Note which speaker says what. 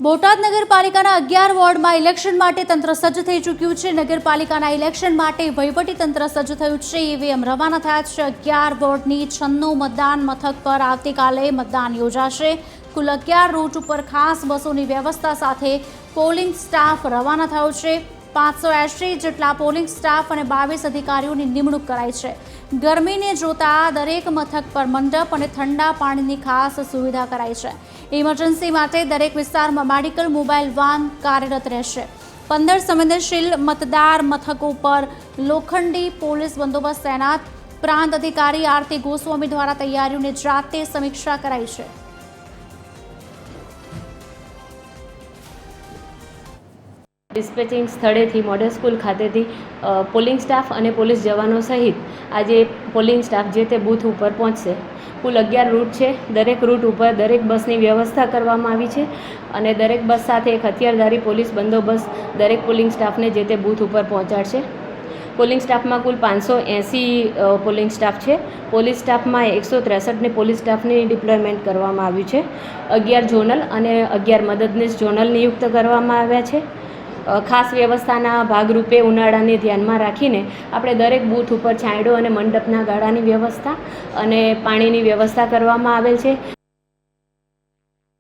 Speaker 1: બોટાદ નગરપાલિકાના 11 વોર્ડમાં ઇલેક્શન માટે તંત્ર સજ્જ થઈ ચૂક્યું છે। નગરપાલિકાના ઇલેક્શન માટે વહીવટી તંત્ર સજ્જ થયું છે। ઈવીએમ રવાના થયા છે। 11 વોર્ડની 96 મતદાન મથક પર આવતીકાલે મતદાન યોજાશે। કુલ 11 રૂટ ઉપર ખાસ બસોની વ્યવસ્થા સાથે પોલિંગ સ્ટાફ રવાના થયો છે। 580 જેટલા પોલિંગ સ્ટાફ અને 22 અધિકારીઓની નિમણૂક કરાઈ છે। ગરમીને જોતા દરેક મથક પર મંડપ અને ઠંડા પાણીની ખાસ સુવિધા કરાઈ છે। ઇમરજન્સી માટે દરેક વિસ્તારમાં મેડિકલ મોબાઈલ વાન કાર્યરત રહેશે। 15 સંવેદનશીલ મતદાર મથકો પર લોખંડી પોલીસ બંદોબસ્ત તૈનાત। પ્રાંત અધિકારી આરતી ગોસ્વામી દ્વારા તૈયારીઓની જાતે સમીક્ષા કરાઈ છે।
Speaker 2: ડિસ્પેચિંગ સ્થળેથી મોડેલ સ્કૂલ ખાતેથી પોલિંગ સ્ટાફ અને પોલીસ જવાનો સહિત આજે પોલિંગ સ્ટાફ જે તે બૂથ ઉપર પહોંચશે। કુલ 11 રૂટ છે। દરેક રૂટ ઉપર દરેક બસની વ્યવસ્થા કરવામાં આવી છે અને દરેક બસ સાથે એક હથિયારધારી પોલીસ બંદોબસ્ત દરેક પોલિંગ સ્ટાફને જે તે બૂથ ઉપર પહોંચાડશે। પોલિંગ સ્ટાફમાં કુલ 580 પોલિંગ સ્ટાફ છે। પોલીસ સ્ટાફમાં 163ને પોલીસ સ્ટાફની ડિપ્લોયમેન્ટ કરવામાં આવ્યું છે। 11 ઝોનલ અને 11 મદદનીશ ઝોનલ નિયુક્ત કરવામાં આવ્યા છે। ખાસ વ્યવસ્થાના ભાગરૂપે ઉનાળાને ધ્યાનમાં રાખીને આપણે દરેક બૂથ ઉપર છાંયડો અને મંડપના ગાળાની વ્યવસ્થા અને પાણીની વ્યવસ્થા કરવામાં આવેલ છે।